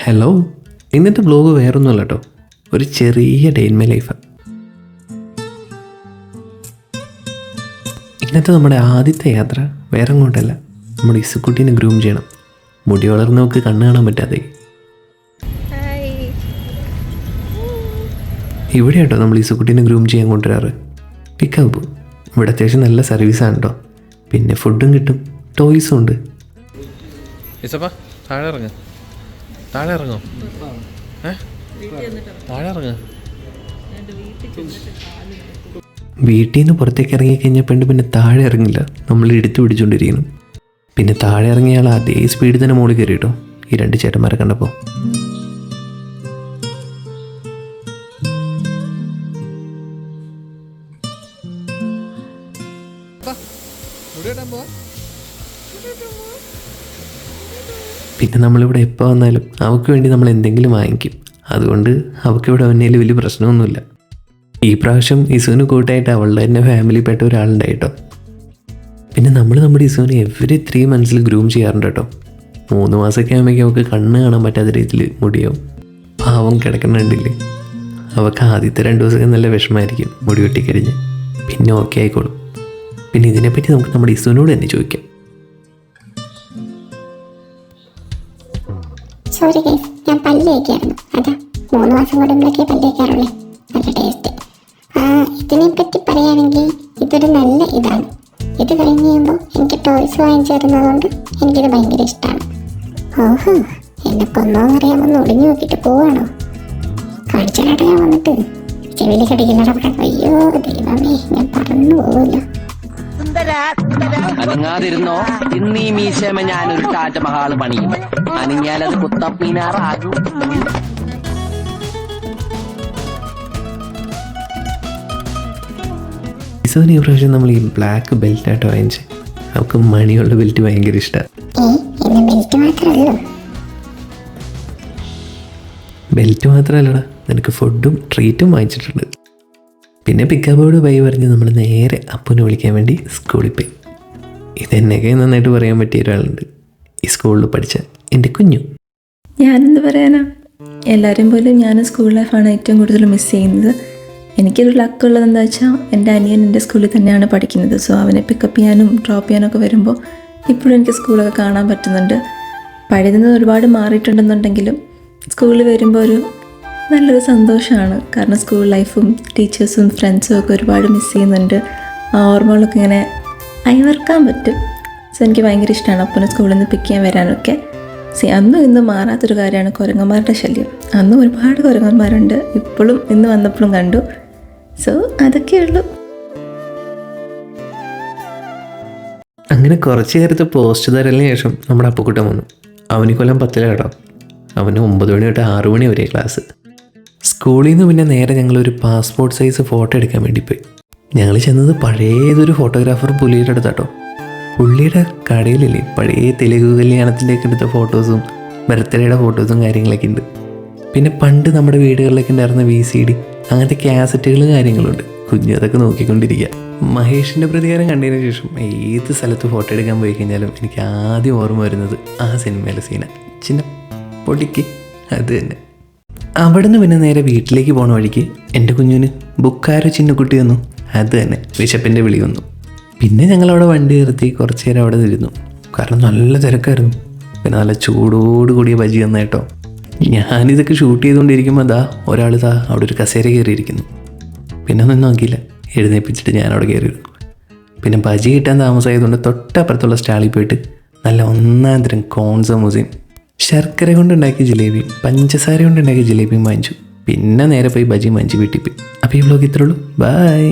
Hello, ഇന്നത്തെ blog വേറൊന്നുമല്ല കേട്ടോ, ഒരു ചെറിയ ഡേ ഇൻ മൈ ലൈഫാണ്. ഇന്നത്തെ നമ്മുടെ ആദ്യത്തെ യാത്ര വേറെ അങ്ങോട്ടല്ല, നമ്മുടെ ഇസുക്കുട്ടീനെ ഗ്രൂം ചെയ്യണം. മുടി വളർന്ന് നമുക്ക് കണ്ണ് കാണാൻ പറ്റാതെ. ഇവിടെ കേട്ടോ നമ്മൾ ഇസുക്കുട്ടീനെ ഗ്രൂം ചെയ്യാൻ കൊണ്ടുവരാറ്. പിക്കപ്പ് ഇവിടെ അത്യാവശ്യം നല്ല സർവീസാണ് കേട്ടോ. പിന്നെ ഫുഡും കിട്ടും, ടോയ്സും ഉണ്ട്. താഴെ ഇറങ്ങോ, താഴെ ഇറങ്ങ. വീട്ടിൽ നിന്ന് പുറത്തേക്ക് ഇറങ്ങിക്കഴിഞ്ഞപ്പോൾ പിന്നെ താഴെ ഇറങ്ങില്ല, നമ്മൾ എടുത്തു പിടിച്ചുകൊണ്ടിരിക്കണം. പിന്നെ താഴെ ഇറങ്ങിയാൽ അതേ സ്പീഡിൽ തന്നെ മുകളിൽ കയറി കേട്ടോ, ഈ രണ്ട് ചേട്ടന്മാരെ കണ്ടപ്പോൾ. പിന്നെ നമ്മളിവിടെ എപ്പോൾ വന്നാലും അവൾക്ക് വേണ്ടി നമ്മൾ എന്തെങ്കിലും വാങ്ങിക്കും. അതുകൊണ്ട് അവൾക്കിവിടെ വന്നതിൽ വലിയ പ്രശ്നമൊന്നുമില്ല. ഈ പ്രാവശ്യം ഇസുവിന് കൂട്ടായിട്ട് അവളുടെ തന്നെ ഫാമിലിയിൽപ്പെട്ട ഒരാളുണ്ടായിട്ടോ. പിന്നെ നമ്മൾ നമ്മുടെ ഇസുവിനെ എവറി 3 months ഗ്രൂം ചെയ്യാറുണ്ട് കേട്ടോ. 3 മാസമൊക്കെ ആകുമ്പോഴേക്കും അവൾക്ക് കണ്ണ് കാണാൻ പറ്റാത്ത രീതിയിൽ മുടിയാവും. പാവം കിടക്കുന്നുണ്ടില്ലേ. അവൾക്ക് ആദ്യത്തെ 2 ദിവസമൊക്കെ നല്ല വിഷമമായിരിക്കും മുടി വെട്ടിക്കഴിഞ്ഞ്. പിന്നെ ഓക്കെ ആയിക്കോളും. പിന്നെ ഇതിനെപ്പറ്റി നമുക്ക് നമ്മുടെ ഇസുവിനോട് തന്നെ ചോദിക്കാം. സോറി ഗൈസ്, ഞാൻ പല്ല് തേക്കായിരുന്നു. അതാ 3 മാസം കൂടുമ്പോഴൊക്കെ പല്ല് തേക്കാറുള്ളേ. നല്ല ടേസ്റ്റ്. ഇതിനെപ്പറ്റി പറയുകയാണെങ്കിൽ ഇതൊരു നല്ല ഇതാണ്. ഇത് കഴിഞ്ഞ് കഴിയുമ്പോൾ എനിക്ക് ടോയ്സ് വാങ്ങിച്ചു തരുന്നതുകൊണ്ട് എനിക്കിത് ഭയങ്കര ഇഷ്ടമാണ്. ഓഹോ, എന്നെ കൊന്നോന്നറിയാമെന്ന് ഒളിഞ്ഞു നോക്കിയിട്ട് പോവാണോ? കാണിച്ചാലാട്ടോ ഞാൻ വന്നിട്ട് ചെവിയിൽ കടിക്കുന്നട. അയ്യോ ദൈവമേ, ഞാൻ പറന്നു പോകുമല്ലോ. അനങ്ങാതിരുന്നോ, ഇന്ന് ഈ മീശമ ഞാനൊരു താജ്മഹാൾ പണിയും. അനങ്ങിയാലത് കുത്തപ്പീനാറാകും. ഇസുവിന് ഈ പ്രാവശ്യം നമ്മൾ ഈ ബ്ലാക്ക് ബെൽറ്റായിട്ട് വാങ്ങിച്ച്. അവൾക്ക് മണിയുള്ള ബെൽറ്റ് ഭയങ്കര ഇഷ്ടമാണ്. ബെൽറ്റ് മാത്രമല്ലടാ, നിനക്ക് ഫുഡും ട്രീറ്റും വാങ്ങിച്ചിട്ടുണ്ട്. പിന്നെ പിക്കപ്പോട് ബൈ പറഞ്ഞ് നമ്മൾ നേരെ അപ്പുനെ വിളിക്കാൻ വേണ്ടി സ്കൂളിൽ പോയി. ഇതെന്നൊക്കെ നന്നായിട്ട് പറയാൻ പറ്റിയ ഒരാളുണ്ട്, ഈ സ്കൂളിൽ പഠിച്ച എൻ്റെ കുഞ്ഞു. ഞാനെന്ത് പറയാനാ, എല്ലാവരെയും പോലും ഞാൻ സ്കൂൾ ലൈഫാണ് ഏറ്റവും കൂടുതൽ മിസ് ചെയ്യുന്നത്. എനിക്കൊരു ലക്കുള്ളത് എന്താ വെച്ചാൽ എൻ്റെ അനിയൻ എൻ്റെ സ്കൂളിൽ തന്നെയാണ് പഠിക്കുന്നത്. സോ അവനെ പിക്കപ്പ് ചെയ്യാനും ഡ്രോപ്പ് ചെയ്യാനൊക്കെ വരുമ്പോൾ ഇപ്പോഴും എനിക്ക് സ്കൂളൊക്കെ കാണാൻ പറ്റുന്നുണ്ട്. പഴയതിൽ നിന്ന് ഒരുപാട് മാറിയിട്ടുണ്ടെന്നുണ്ടെങ്കിലും സ്കൂളിൽ വരുമ്പോൾ ഒരു നല്ലൊരു സന്തോഷമാണ്. കാരണം സ്കൂൾ ലൈഫും ടീച്ചേഴ്സും ഫ്രണ്ട്സും ഒക്കെ ഒരുപാട് മിസ് ചെയ്യുന്നുണ്ട്. ആ ഓർമ്മകളൊക്കെ ഇങ്ങനെ അയവർക്കാൻ പറ്റും. സോ എനിക്ക് ഭയങ്കര ഇഷ്ടമാണ് അപ്പനെ സ്കൂളിൽ നിന്ന് പിക്ക് ചെയ്യാൻ വരാനൊക്കെ. അന്നും ഇന്നും മാറാത്തൊരു കാര്യമാണ് കുരങ്ങന്മാരുടെ ശല്യം. അന്നും ഒരുപാട് കുരങ്ങന്മാരുണ്ട്, ഇപ്പോഴും ഇന്ന് വന്നപ്പോഴും കണ്ടു. സോ അതൊക്കെയുള്ളൂ. അങ്ങനെ കുറച്ച് നേരത്തെ പോസ്റ്റ് തരലിന് ശേഷം നമ്മുടെ അപ്പുക്കുട്ടൻ വന്നു. അവന് കൊല്ലം 10 കേട്ടോ. അവന് 9 മണി തൊട്ട് 6 മണി വരെ ക്ലാസ്. സ്കൂളിൽ നിന്ന് പിന്നെ നേരെ ഞങ്ങളൊരു പാസ്പോർട്ട് സൈസ് ഫോട്ടോ എടുക്കാൻ വേണ്ടി പോയി. ഞങ്ങൾ ചെന്നത് പഴയതൊരു ഫോട്ടോഗ്രാഫർ പുള്ളിയുടെ അടുത്താട്ടോ. പുള്ളിയുടെ കടയിലില്ലേ പഴയ തെലുഗു കല്യാണത്തിലേക്ക് എടുത്ത ഫോട്ടോസും ബർത്ത്ഡേയുടെ ഫോട്ടോസും കാര്യങ്ങളൊക്കെ ഉണ്ട്. പിന്നെ പണ്ട് നമ്മുടെ വീടുകളിലൊക്കെ ഉണ്ടായിരുന്ന VCD അങ്ങനത്തെ കാസറ്റുകളും കാര്യങ്ങളുണ്ട്. കുഞ്ഞു അതൊക്കെ നോക്കിക്കൊണ്ടിരിക്കുക. മഹേഷിൻ്റെ പ്രതികാരം കണ്ടതിന് ശേഷം ഏത് സ്ഥലത്ത് ഫോട്ടോ എടുക്കാൻ പോയി കഴിഞ്ഞാലും എനിക്ക് ആദ്യം ഓർമ്മ വരുന്നത് ആ സിനിമയിലെ സീന, ചിന്ന പൊടിക്ക്. അത് തന്നെ. അവിടുന്ന് പിന്നെ നേരെ വീട്ടിലേക്ക് പോണ വഴിക്ക് എൻ്റെ കുഞ്ഞിന് ബുക്കാരോ ചിന്നക്കുട്ടി വന്നു. അത് തന്നെ, വിശപ്പിൻ്റെ വിളി വന്നു. പിന്നെ ഞങ്ങളവിടെ വണ്ടി നിർത്തി കുറച്ച് നേരം അവിടെ ഇരുന്നു. കാരണം നല്ല തിരക്കായിരുന്നു. പിന്നെ നല്ല ചൂടോട് കൂടിയ ബജി വന്ന കേട്ടോ. ഞാനിതൊക്കെ ഷൂട്ട് ചെയ്തുകൊണ്ടിരിക്കുമ്പോൾ ഒരാൾ അവിടെ ഒരു കസേര കയറിയിരിക്കുന്നു. പിന്നെ ഒന്നും നോക്കിയില്ല, എഴുന്നേൽപ്പിച്ചിട്ട് ഞാനവിടെ കയറിയിരുന്നു. പിന്നെ ബജി കിട്ടാൻ താമസമായതുകൊണ്ട് തൊട്ടപ്പുറത്തുള്ള സ്റ്റാളിൽ പോയിട്ട് നല്ല 1ാം തരം കോൺ സമൂസയും ശർക്കര കൊണ്ടുണ്ടാക്കിയ ജിലേബിയും പഞ്ചസാര കൊണ്ടുണ്ടാക്കിയ ജിലേബിയും വാങ്ങിച്ചു. പിന്നെ നേരെ പോയി ബജി വാങ്ങിച്ച് വീട്ടിൽ പോയി. അപ്പോൾ ഈ വ്ലോഗ് ഇത്രയുള്ളൂ. ബൈ.